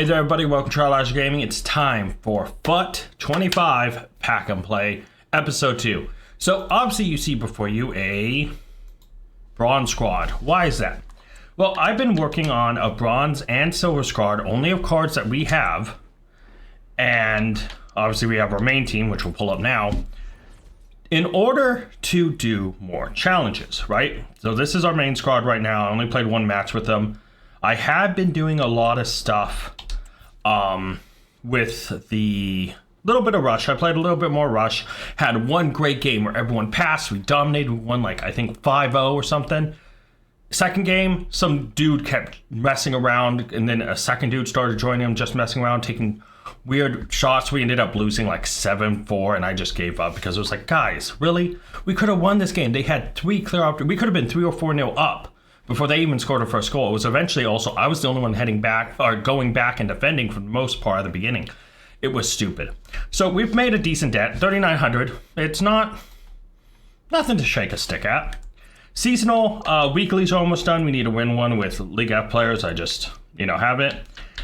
Hey there everybody, welcome to Elijah Gaming. It's time for FUT25 Pack N Episode 2. So obviously you see before you a bronze squad. Why is that? Well, I've been working on a bronze and silver squad, only of cards that we have. And obviously we have our main team, which we'll pull up now, in order to do more challenges, right? So this is our main squad right now. I only played one match with them. I have been doing a lot of stuff with the little bit of Rush. I played a little bit more Rush. Had one great game where everyone passed. We dominated. We won like, I think 5-0 or something. Second game, some dude kept messing around, and then a second dude started joining him, just messing around, taking weird shots. We ended up losing like 7-4, and I just gave up because it was like, guys, really? We could have won this game. They had 3 clear up. We could have been 3 or 4-0 up before they even scored a first goal. It was eventually also, I was the only one heading back, or going back and defending for the most part at the beginning. It was stupid. So we've made a decent dent, 3,900. It's not, nothing to shake a stick at. Seasonal, weeklies are almost done. We need to win one with League F players. I just, have it.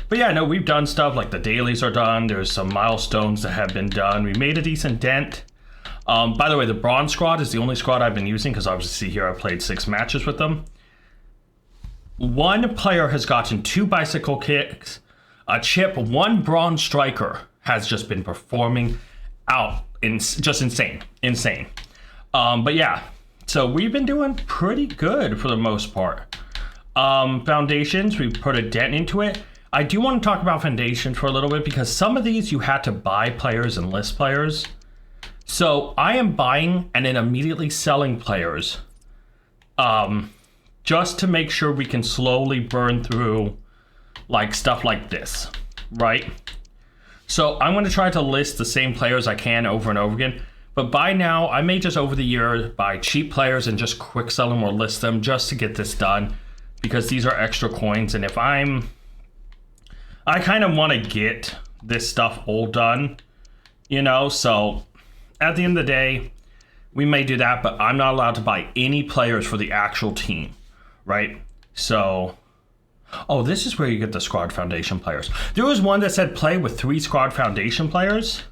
But yeah, no, we've done stuff like the dailies are done. There's some milestones that have been done. We made a decent dent. By the way, the bronze squad is the only squad I've been using because obviously here I played 6 matches with them. One player has gotten 2 bicycle kicks, a chip, 1 bronze striker has just been performing out. Just insane. But yeah, so we've been doing pretty good for the most part. Foundations, we put a dent into it. I do want to talk about foundations for a little bit because some of these you had to buy players and list players. So I am buying and then immediately selling players. Just to make sure we can slowly burn through like stuff like this, right? So I'm going to try to list the same players I can over and over again. But by now, I may just over the year buy cheap players and just quick sell them or list them just to get this done. Because these are extra coins. And if I kind of want to get this stuff all done, so at the end of the day, we may do that, but I'm not allowed to buy any players for the actual team. Right? So, oh, this is where you get the squad foundation players. There was one that said play with 3 squad foundation players.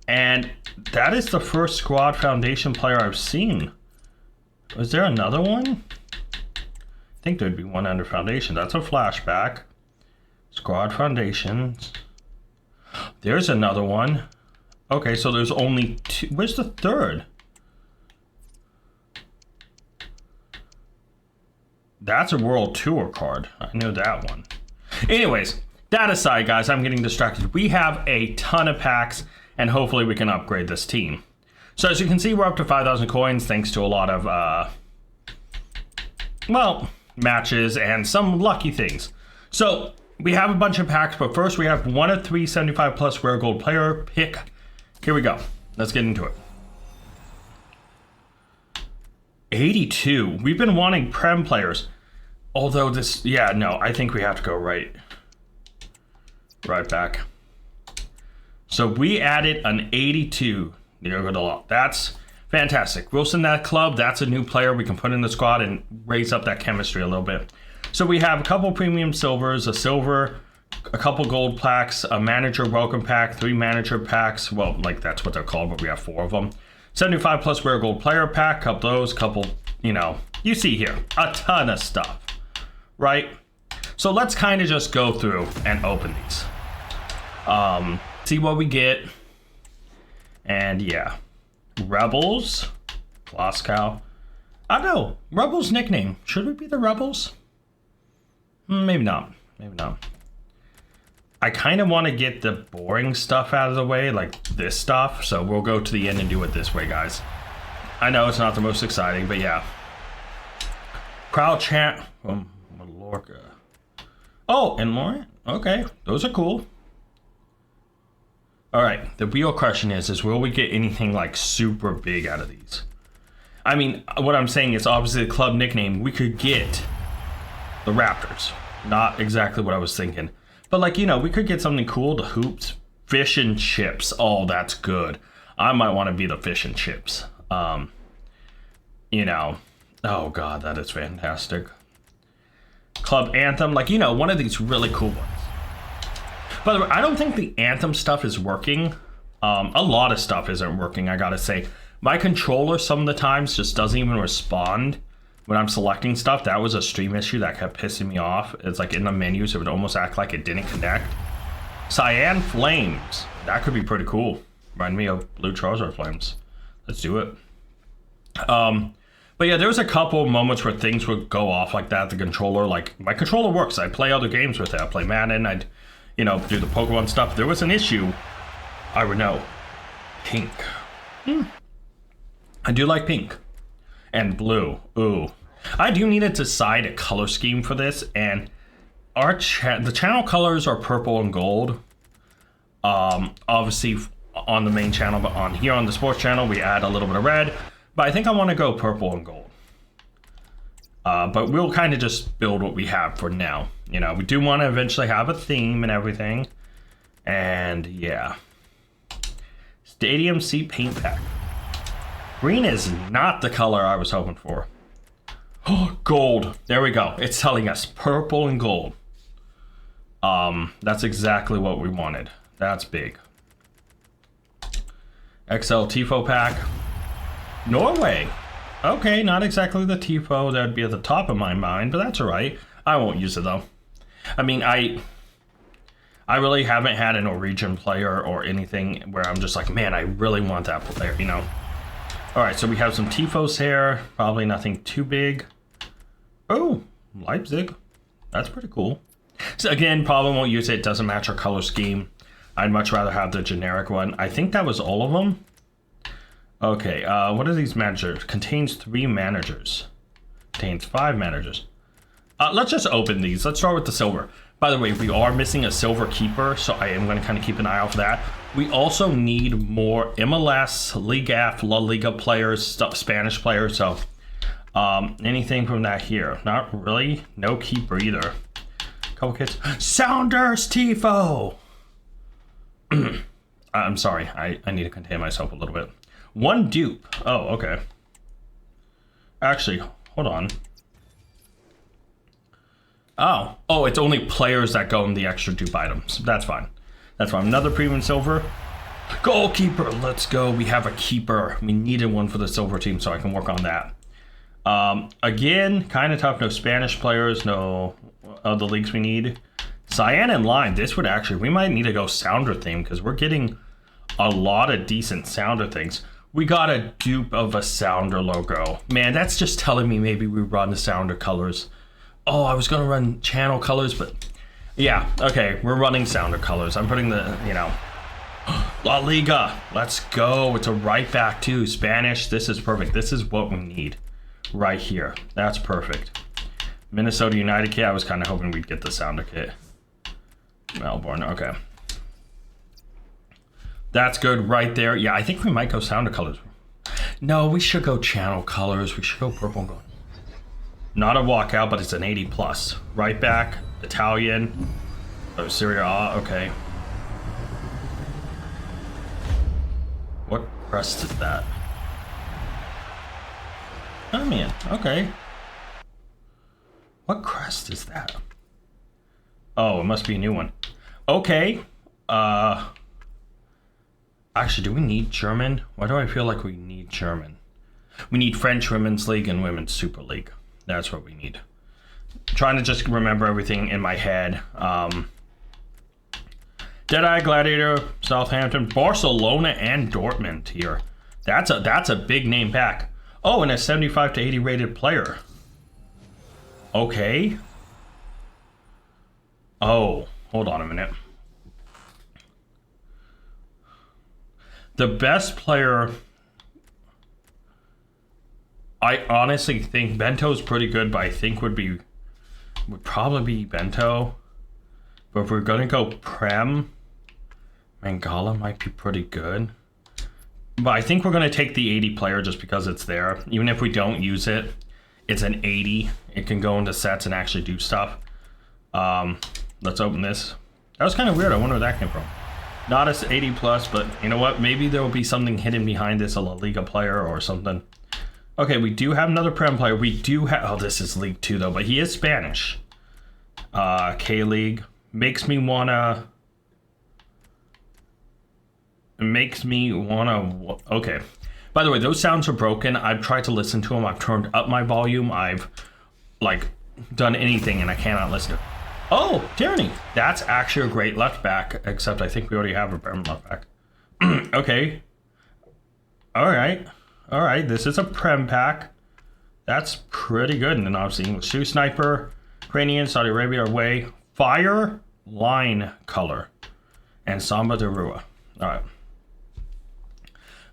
And that is the first squad foundation player I've seen. Was there another one? I think there'd be one under foundation. That's a flashback. Squad foundations. There's another one. Okay, so there's only 2. Where's the third? That's a World Tour card. I know that one. Anyways, that aside, guys, I'm getting distracted. We have a ton of packs, and hopefully we can upgrade this team. So as you can see, we're up to 5,000 coins, thanks to a lot of, matches and some lucky things. So we have a bunch of packs, but first we have 1 of 3 75 plus rare gold player pick. Here we go. Let's get into it. 82. We've been wanting Prem players. Although this, I think we have to go right back. So we added an 82. That's fantastic. Wilson, that club, that's a new player we can put in the squad and raise up that chemistry a little bit. So we have a couple premium silvers, a silver, a couple gold packs, a manager welcome pack, 3 manager packs. Well, like that's what they're called, but we have 4 of them. 75 plus rare gold player pack, couple, you see here, a ton of stuff, right? So let's kind of just go through and open these. See what we get. And yeah, Rebels, Glasgow. I don't know, Rebels nickname. Should we be the Rebels? Maybe not. I kind of want to get the boring stuff out of the way, like this stuff. So we'll go to the end and do it this way, guys. I know it's not the most exciting, but yeah. Crowd chant from Mallorca. Oh, and Laurent? Okay, those are cool. All right, the real question is will we get anything like super big out of these? I mean, what I'm saying is obviously the club nickname, we could get the Raptors. Not exactly what I was thinking. But like, we could get something cool, the hoops, fish and chips. Oh, that's good. I might want to be the fish and chips. Oh God, that is fantastic. Club anthem, like, one of these really cool ones. By the way, I don't think the Anthem stuff is working. A lot of stuff isn't working, I gotta say. My controller some of the times just doesn't even respond when I'm selecting stuff. That was a stream issue that kept pissing me off. It's like in the menus, it would almost act like it didn't connect. Cyan Flames. That could be pretty cool. Remind me of Blue Charizard Flames. Let's do it. But yeah, there was a couple moments where things would go off like that. The controller, like, my controller works. I play other games with it. I play Madden. I'd, you know, do the Pokemon stuff. If there was an issue, I would know. Pink. I do like pink. And blue. Ooh. I do need to decide a color scheme for this. And the channel colors are purple and gold. Obviously on the main channel, but on here on the sports channel, we add a little bit of red. But I think I want to go purple and gold. But we'll kind of just build what we have for now. You know, we do want to eventually have a theme and everything. And yeah. Stadium Seat Paint Pack. Green is not the color I was hoping for. Oh, gold. There we go. It's telling us purple and gold. That's exactly what we wanted. That's big. XL Tifo pack. Norway. Okay, not exactly the Tifo that would be at the top of my mind, but that's all right. I won't use it though. I mean, I really haven't had a Norwegian player or anything where I'm just like, man, I really want that player, you know? All right, so we have some Tifos here. Probably nothing too big. Oh, Leipzig. That's pretty cool. So again, probably won't use it. It doesn't match our color scheme. I'd much rather have the generic one. I think that was all of them. Okay, what are these managers? Contains 3 managers. Contains 5 managers. Let's just open these. Let's start with the silver. By the way, we are missing a silver keeper, so I am going to kind of keep an eye out for that. We also need more MLS, Liga F, La Liga players, Spanish players, so anything from that here. Not really. No keeper either. Couple kids. Sounders Tifo! I'm sorry. I need to contain myself a little bit. 1 dupe. Oh, okay. Actually, hold on. Oh, it's only players that go in the extra dupe items. That's fine. That's fine. Another premium silver. Goalkeeper. Let's go. We have a keeper. We needed one for the silver team, so I can work on that. Again, kind of tough. No Spanish players. No other leagues we need. Cyan and Lime. This would actually, we might need to go Sounder theme because we're getting a lot of decent Sounder things. We got a dupe of a Sounder logo. Man, that's just telling me maybe we run the Sounder colors. Oh, I was going to run channel colors, but yeah, okay, we're running Sounder colors. I'm putting the, you know, La Liga. Let's go. It's a right back too. Spanish. This is perfect. This is what we need right here. That's perfect. Minnesota United kit. I was kind of hoping we'd get the Sounder kit. Melbourne. Okay. That's good right there. Yeah, I think we might go Sounder colors. No, we should go channel colors. We should go purple and gold. Not a walkout, but it's an 80 plus. Right back, Italian. Oh, Serie A, okay. What crest is that? Oh man, okay. What crest is that? Oh, it must be a new one. Okay. Actually, do we need German? Why do I feel like we need German? We need French Women's League and Women's Super League. That's what we need. I'm trying to just remember everything in my head. Deadeye, Gladiator, Southampton, Barcelona, and Dortmund here. That's a big name pack. Oh, and a 75 to 80 rated player. Okay. Oh, hold on a minute. The best player, I honestly think Bento's pretty good, but I think would probably be Bento. But if we're gonna go Prem, Mangala might be pretty good. But I think we're gonna take the 80 player just because it's there. Even if we don't use it, it's an 80. It can go into sets and actually do stuff. Let's open this. That was kind of weird. I wonder where that came from. Not as 80 plus, but you know what? Maybe there will be something hidden behind this, a La Liga player or something. Okay, we do have another Prem player. We do have, oh, this is League 2 though, but he is Spanish. K-League. Makes me wanna, makes me wanna, okay. By the way, those sounds are broken. I've tried to listen to them. I've turned up my volume. I've like done anything and I cannot listen. Oh, Tyranny. That's actually a great left back, except I think we already have a Prem left back. Okay. All right. This is a Prem pack. That's pretty good. And then obviously English Shoe Sniper, Ukrainian, Saudi Arabia away, Fire Line Color, and Samba de Rua. All right.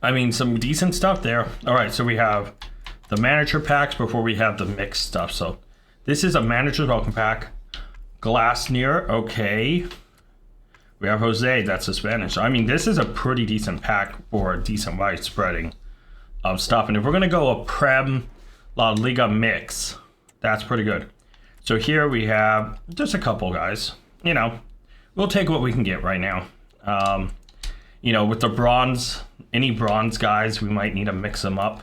I mean, some decent stuff there. All right, so we have the manager packs before we have the mixed stuff. So this is a manager's welcome pack. Glasnier, okay. We have Jose, that's a Spanish. I mean, this is a pretty decent pack for a decent widespreading of stuff. And if we're going to go a Prem La Liga mix, that's pretty good. So here we have just a couple guys. You know, we'll take what we can get right now. You know, with the bronze, any bronze guys, we might need to mix them up.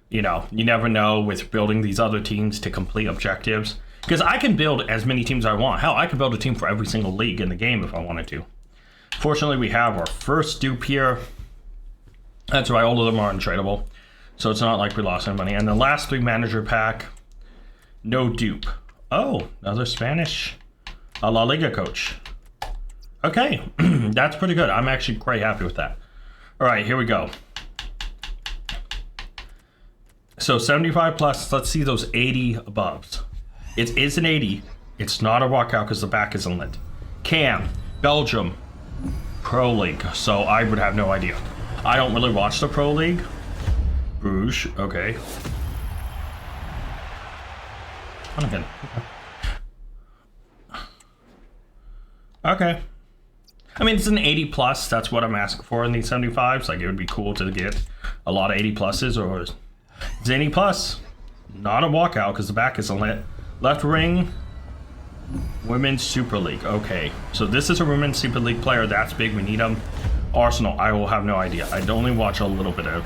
You know, you never know with building these other teams to complete objectives. Because I can build as many teams as I want. Hell, I could build a team for every single league in the game if I wanted to. Fortunately, we have our first dupe here. That's why all of them are untradeable. So it's not like we lost any money. And the last 3 manager pack, no dupe. Oh, another Spanish La Liga coach. Okay, that's pretty good. I'm actually quite happy with that. All right, here we go. So 75 plus, let's see those 80 aboves. It is an 80. It's not a walkout because the back isn't lit. Cam, Belgium, Pro League. So I would have no idea. I don't really watch the Pro League. Bruges, okay. Again. Okay. I mean, it's an 80 plus. That's what I'm asking for in these 75s. Like, it would be cool to get a lot of 80 pluses, or it's 80 plus. Not a walkout because the back isn't lit. Left wing, Women's Super League. Okay, so this is a Women's Super League player. That's big. We need them. Arsenal, I will have no idea. I only watch a little bit of.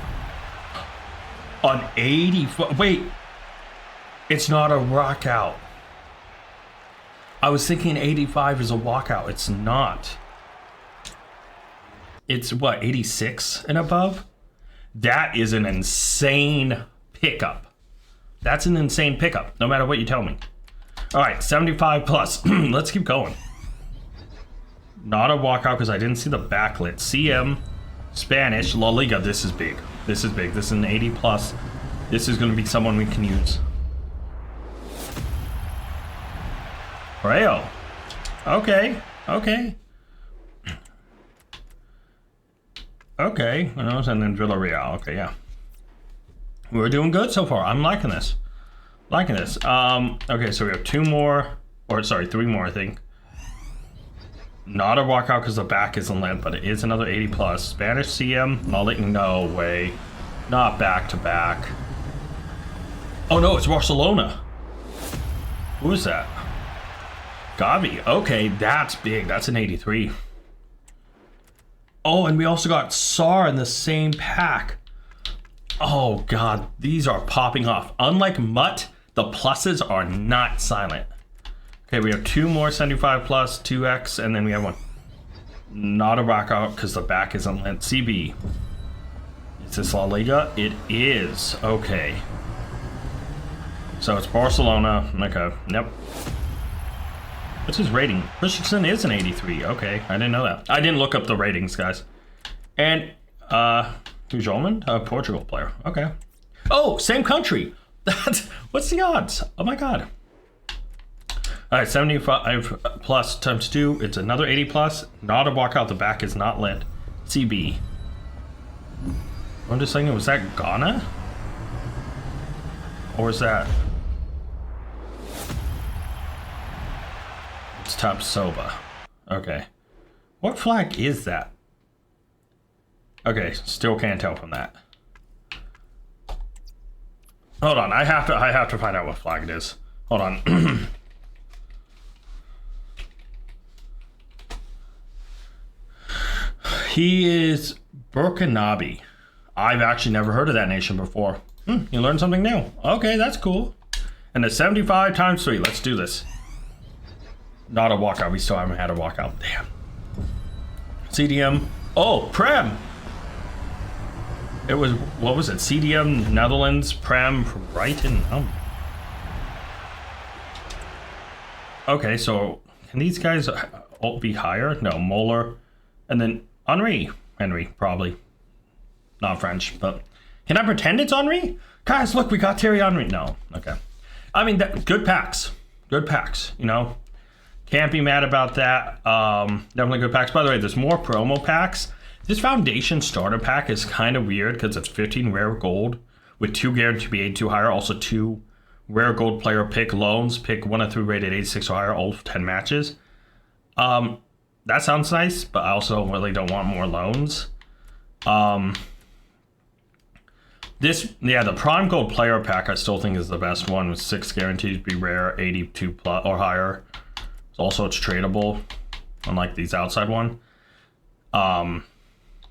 An 80. Wait, it's not a walkout. I was thinking 85 is a walkout. It's not. It's what, 86 and above? That is an insane pickup. That's an insane pickup, no matter what you tell me. All right, 75 plus. Let's keep going. Not a walkout because I didn't see the backlit. CM, Spanish, La Liga. This is big. This is big. This is an 80 plus. This is going to be someone we can use. Rayo. Okay. Okay. Okay. And then Villarreal. Okay, yeah. We're doing good so far. I'm liking this. Liking this. Okay, so we have 2 more. Or, sorry, 3 more, I think. Not a walkout because the back isn't lit, but it is another 80 plus. Spanish CM. No way. Not back to back. Oh no, it's Barcelona. Who is that? Gavi. Okay, that's big. That's an 83. Oh, and we also got SAR in the same pack. Oh god, these are popping off. Unlike Mutt, the pluses are not silent. Okay, we have 2 more 75 plus, 2x, and then we have 1. Not a walkout because the back isn't lit. CB. Is this La Liga? It is. Okay. So it's Barcelona. Okay. Yep. What's his rating? Christensen is an 83. Okay, I didn't know that. I didn't look up the ratings, guys. And Tujelman, a Portugal player. Okay. Oh, same country. What's the odds? Oh my god. All right, 75 plus times 2. It's another 80 plus. Not a walkout. The back is not lit. CB. I'm just saying, was that Ghana? Or is that? It's Top Soba. Okay. What flag is that? Okay, still can't tell from that. Hold on, I have to find out what flag it is. Hold on. He is Burkinabe. I've actually never heard of that nation before. You learned something new. Okay, that's cool. And the 75 times 3. Let's do this. Not a walkout. We still haven't had a walkout. Damn. CDM. Oh, Prem. It was, what was it? CDM, Netherlands, Prem, Brighton. Oh. Okay, so can these guys all be higher? No, Moeller. And then Henry, probably. Not French, but can I pretend it's Henry? Guys, look, we got Thierry Henry. No, okay. I mean, good packs. Good packs, you know. Can't be mad about that. Definitely good packs. By the way, there's more promo packs. This Foundation starter pack is kind of weird because it's 15 rare gold with 2 guaranteed to be 82 higher. Also 2 rare gold player pick loans. Pick 1 of 3 rated 86 or higher, all 10 matches. That sounds nice, but I also really don't want more loans. The Prime Gold player pack I still think is the best one with 6 guaranteed to be rare, 82 plus or higher. Also, it's tradable, unlike these outside one.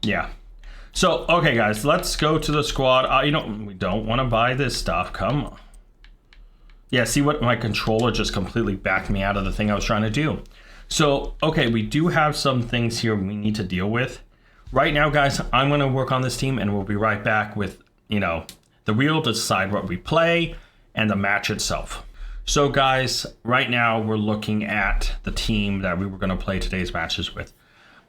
Yeah. So, okay, guys, let's go to the squad. We don't want to buy this stuff. Come on. Yeah, see what my controller just completely backed me out of the thing I was trying to do. So, okay, we do have some things here we need to deal with. Right now, guys, I'm going to work on this team, and we'll be right back with, the wheel to decide what we play and the match itself. So, guys, right now we're looking at the team that we were going to play today's matches with.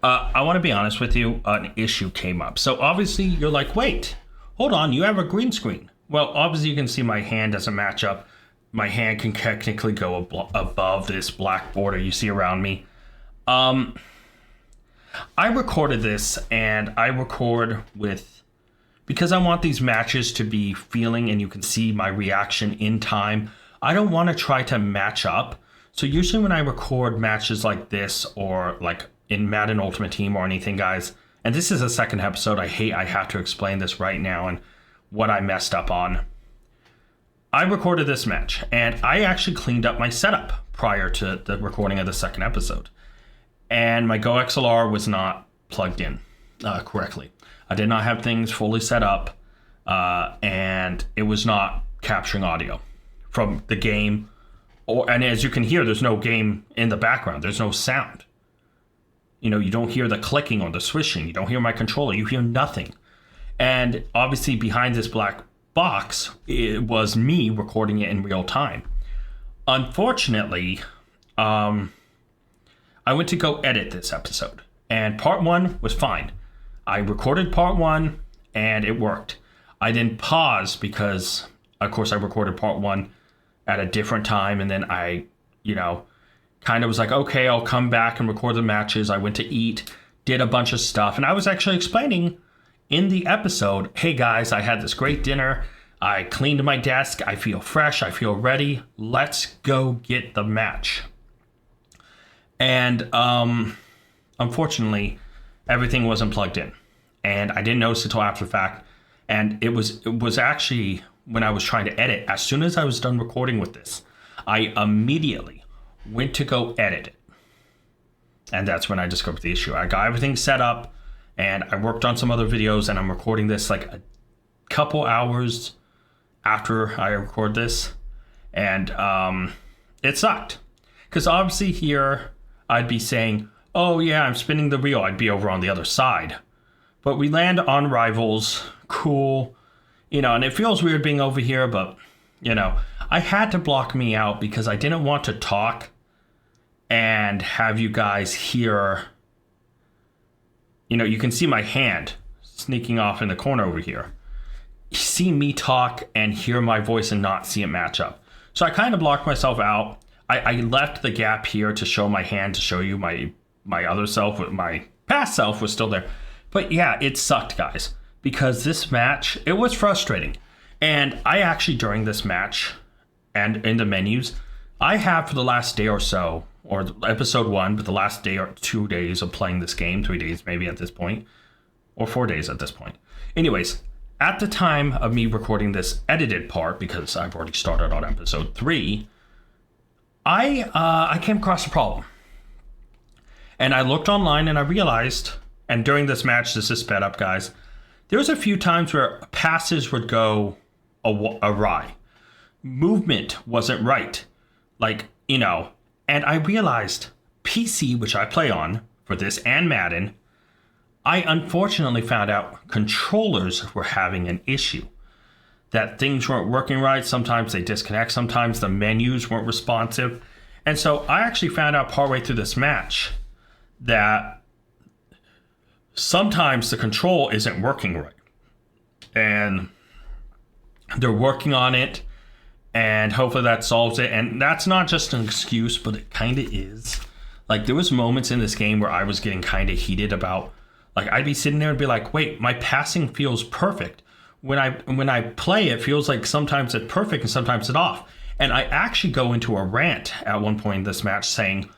I want to be honest with you, an issue came up. So, obviously, you're like, wait, hold on, you have a green screen. Well, obviously, you can see my hand doesn't match up. My hand can technically go above this black border you see around me. I recorded this, and I record because I want these matches to be feeling and you can see my reaction in time. I don't want to try to match up. So usually when I record matches like this or like in Madden Ultimate Team or anything, guys, and this is the second episode, I have to explain this right now and what I messed up on. I recorded this match, and I actually cleaned up my setup prior to the recording of the second episode. And my Go XLR was not plugged in correctly. I did not have things fully set up, and it was not capturing audio from the game. And as you can hear, there's no game in the background. There's no sound. You don't hear the clicking or the swishing. You don't hear my controller. You hear nothing. And obviously behind this black box, it was me recording it in real time. Unfortunately, I went to go edit this episode, and part 1 was fine. I recorded part 1 and it worked. I then paused because, of course, I recorded part 1 at a different time, and then I, kind of was like, okay, I'll come back and record the matches. I went to eat, did a bunch of stuff, and I was actually explaining in the episode, hey guys, I had this great dinner. I cleaned my desk. I feel fresh. I feel ready. Let's go get the match. And unfortunately, everything wasn't plugged in, and I didn't notice it until after the fact. And it was actually when I was trying to edit. As soon as I was done recording with this, I immediately went to go edit it, and that's when I discovered the issue. I got everything set up, and I worked on some other videos, and I'm recording this like a couple hours after I record this, and it sucked because obviously here I'd be saying, oh yeah, I'm spinning the wheel. I'd be over on the other side. But we land on Rivals. Cool. And it feels weird being over here, but, I had to block me out because I didn't want to talk and have you guys hear, you can see my hand sneaking off in the corner over here. See me talk and hear my voice and not see it match up. So I kind of blocked myself out. I left the gap here to show my hand to show you my other self, my past self was still there. But yeah, it sucked, guys, because this match, it was frustrating. And I actually, during this match and in the menus, I have for the last day or so, or episode 1, but the last day or 2 days of playing this game, 3 days maybe at this point, or 4 days at this point. Anyways, at the time of me recording this edited part, because I've already started on episode 3, I came across a problem. And I looked online and I realized, and during this match, this is sped up, guys, there was a few times where passes would go awry. Movement wasn't right. And I realized PC, which I play on for this and Madden, I unfortunately found out controllers were having an issue. That things weren't working right. Sometimes they disconnect. Sometimes the menus weren't responsive. And so I actually found out partway through this match that sometimes the control isn't working right. And they're working on it. And hopefully that solves it. And that's not just an excuse, but it kind of is. Like, there was moments in this game where I was getting kind of heated about, like, I'd be sitting there and be like, wait, my passing feels perfect. When I play, it feels like sometimes it's perfect and sometimes it's off. And I actually go into a rant at one point in this match saying,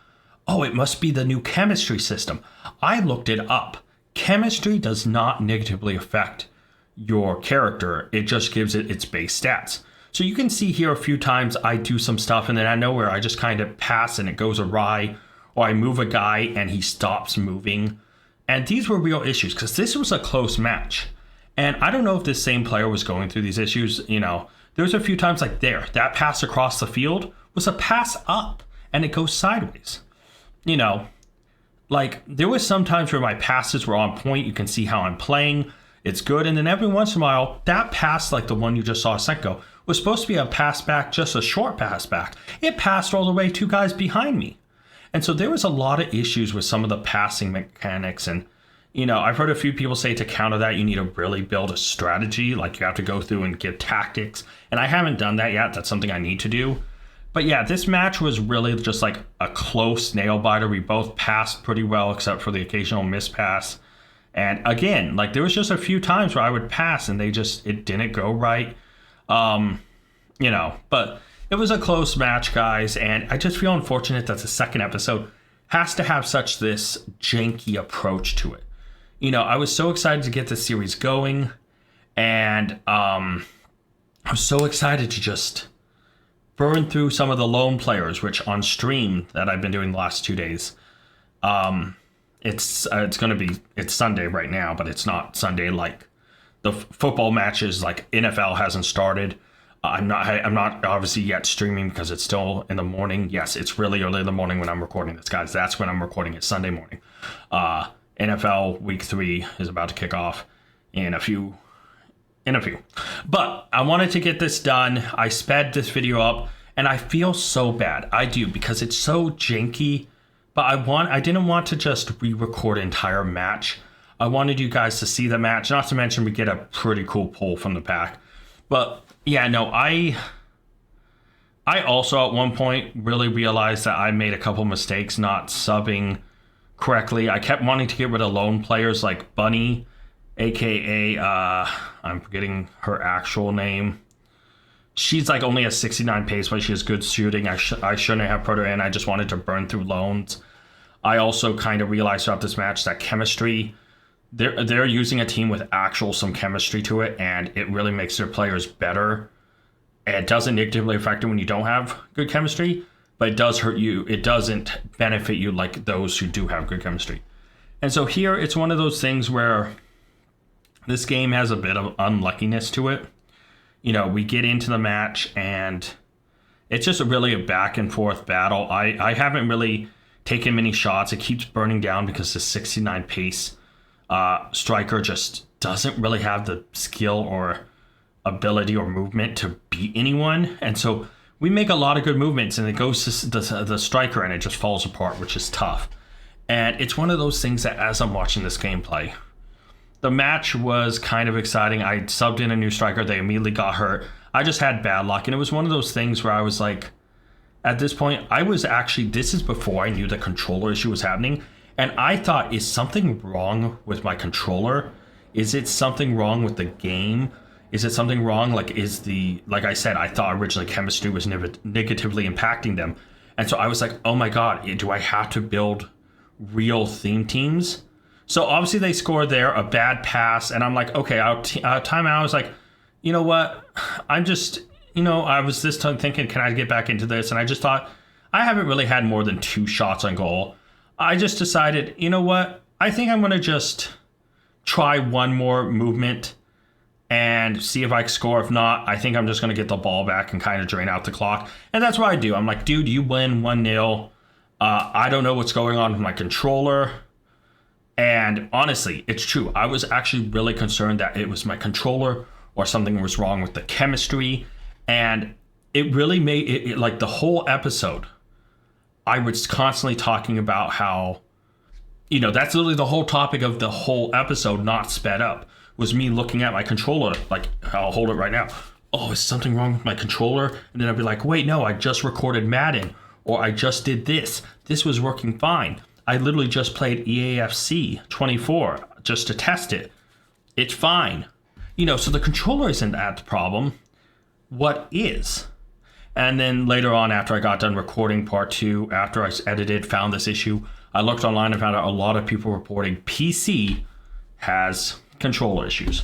oh, it must be the new chemistry system. I looked it up. Chemistry does not negatively affect your character. It just gives it its base stats. So you can see here a few times I do some stuff and then out of nowhere I just kind of pass and it goes awry. Or I move a guy and he stops moving. And these were real issues because this was a close match. And I don't know if this same player was going through these issues. You know, there was a few times like that pass across the field was a pass up and it goes sideways. You know, like there was some times where my passes were on point. You can see how I'm playing. It's good. And then every once in a while, that pass, like the one you just saw a second ago, was supposed to be a pass back, just a short pass back. It passed all the way 2 guys behind me. And so there was a lot of issues with some of the passing mechanics. And you know, I've heard a few people say to counter that, you need to really build a strategy. Like you have to go through and get tactics. And I haven't done that yet. That's something I need to do. But yeah, this match was really just like a close nail biter. We both passed pretty well, except for the occasional mispass. And again, like there was just a few times where I would pass and it didn't go right. You know, but it was a close match, guys. And I just feel unfortunate that the second episode has to have such this janky approach to it. You know, I was so excited to get this series going, and I was so excited to just burn through some of the lone players, which on stream that I've been doing the last 2 days, it's Sunday right now, but it's not Sunday like the football matches. Like NFL hasn't started. I'm not obviously yet streaming because it's still in the morning. Yes, it's really early in the morning when I'm recording this, guys. That's when I'm recording it, Sunday morning. NFL week 3 is about to kick off in a few. But I wanted to get this done. I sped this video up and I feel so bad. I do, because it's so janky. But I didn't want to just re-record an entire match. I wanted you guys to see the match. Not to mention we get a pretty cool pull from the pack. But yeah, no, I also at one point really realized that I made a couple mistakes not subbing correctly. I kept wanting to get rid of lone players like Bunny, aka I'm forgetting her actual name. She's like only a 69 pace, but she has good shooting. I shouldn't have put her in. I just wanted to burn through loans. I also kind of realized throughout this match that chemistry, they're using a team with some chemistry to it, and it really makes their players better. It doesn't negatively affect it when you don't have good chemistry, but it does hurt you. It doesn't benefit you like those who do have good chemistry. And so here, it's one of those things where this game has a bit of unluckiness to it. You know, we get into the match, and it's just really a back and forth battle. I haven't really taken many shots. It keeps burning down because the 69 pace striker just doesn't really have the skill or ability or movement to beat anyone. And so we make a lot of good movements, and it goes to the striker, and it just falls apart, which is tough. And it's one of those things that as I'm watching this gameplay, the match was kind of exciting. I subbed in a new striker. They immediately got hurt. I just had bad luck. And it was one of those things where I was like, at this point, this is before I knew the controller issue was happening. And I thought, is something wrong with my controller? Is it something wrong with the game? Is it something wrong? Like I said, I thought originally chemistry was negatively impacting them. And so I was like, oh my God, do I have to build real theme teams? So obviously they scored there, a bad pass. And I'm like, okay, time out. I was like, you know what? I'm just, I was this time thinking, can I get back into this? And I just thought, I haven't really had more than 2 shots on goal. I just decided, you know what? I think I'm going to just try one more movement and see if I can score. If not, I think I'm just going to get the ball back and kind of drain out the clock. And that's what I do. I'm like, dude, you win 1-0. I don't know what's going on with my controller. And honestly, it's true. I was actually really concerned that it was my controller or something was wrong with the chemistry. And it really made it like the whole episode. I was constantly talking about how, that's literally the whole topic of the whole episode, not sped up, was me looking at my controller. Like, I'll hold it right now. Oh, is something wrong with my controller? And then I'd be like, wait, no, I just recorded Madden, or I just did this. This was working fine. I literally just played EAFC 24 just to test it. It's fine. So the controller isn't that the problem. What is? And then later on, after I got done recording part 2, after I edited, found this issue, I looked online and found out a lot of people reporting PC has controller issues.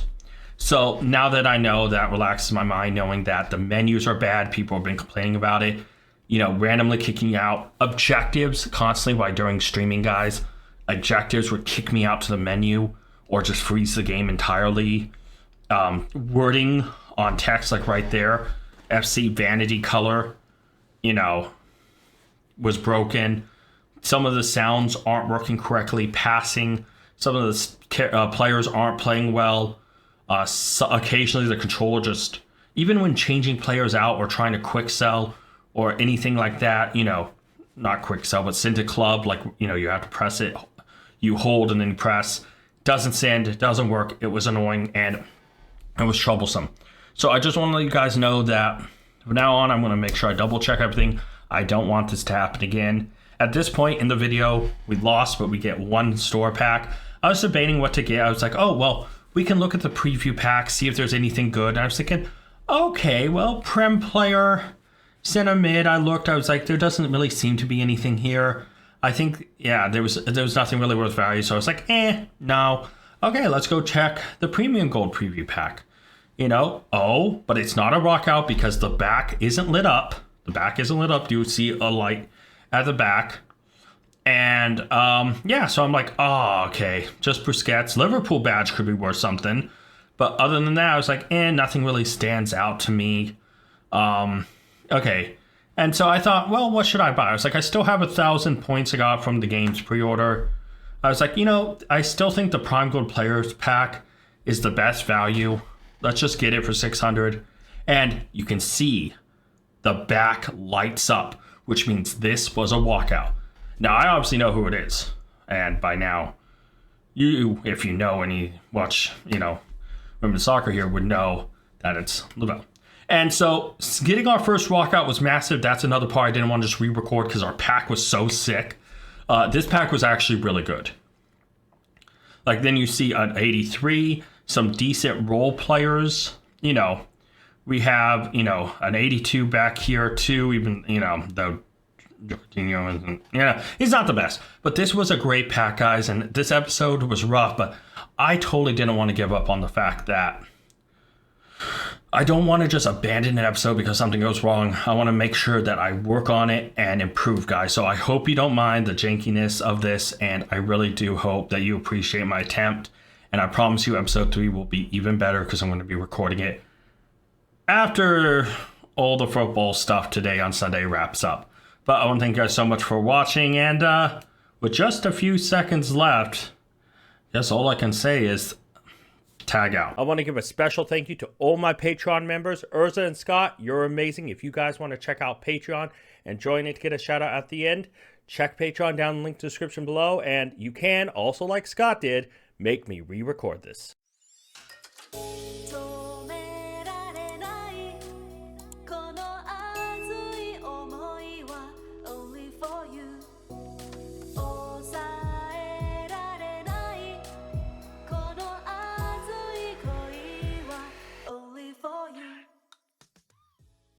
So now that I know, that relaxes my mind knowing that the menus are bad. People have been complaining about it. Randomly kicking out objectives constantly while during streaming, guys. Objectives would kick me out to the menu or just freeze the game entirely. Wording on text, like right there, FC vanity color, was broken. Some of the sounds aren't working correctly. Passing, some of the players aren't playing well. So occasionally the controller just, even when changing players out or trying to quick sell or anything like that, not quick sell, but send to club, like, you have to press it, you hold and then you press, doesn't send, it doesn't work. It was annoying and it was troublesome. So I just want to let you guys know that from now on, I'm going to make sure I double check everything. I don't want this to happen again. At this point in the video, we lost, but we get 1 store pack. I was debating what to get. I was like, oh, well, we can look at the preview pack, see if there's anything good. And I was thinking, okay, well, Prem player, center mid, I looked, I was like, there doesn't really seem to be anything here. I think, yeah, there was nothing really worth value. So I was like, no. Okay, let's go check the premium gold preview pack. But it's not a rockout because the back isn't lit up. The back isn't lit up. You see a light at the back. And so I'm like, oh, okay, just Busquets. Liverpool badge could be worth something. But other than that, I was like, nothing really stands out to me. Okay. And so I thought, well, what should I buy? I was like, I still have 1,000 points I got from the game's pre-order. I was like, I still think the Prime Gold Players pack is the best value. Let's just get it for 600. And you can see the back lights up, which means this was a walkout. Now, I obviously know who it is. And by now, if you know and you watch, women's soccer here, would know that it's Lavelle. And so getting our first walkout was massive. That's another part I didn't want to just re-record because our pack was so sick. This pack was actually really good. Like, then you see an 83, some decent role players. We have, an 82 back here too. Even, the he's not the best. But this was a great pack, guys. And this episode was rough, but I totally didn't want to give up on the fact that I don't want to just abandon an episode because something goes wrong. I want to make sure that I work on it and improve, guys. So I hope you don't mind the jankiness of this, and I really do hope that you appreciate my attempt. And I promise you episode 3 will be even better because I'm going to be recording it after all the football stuff today on Sunday wraps up. But I want to thank you guys so much for watching, and with just a few seconds left, I guess all I can say is tag out. I want to give a special thank you to all my Patreon members. Urza and Scott, you're amazing. If you guys want to check out Patreon and join it to get a shout out at the end, check Patreon down in the link to the description below. And you can also, like Scott did, make me re-record this.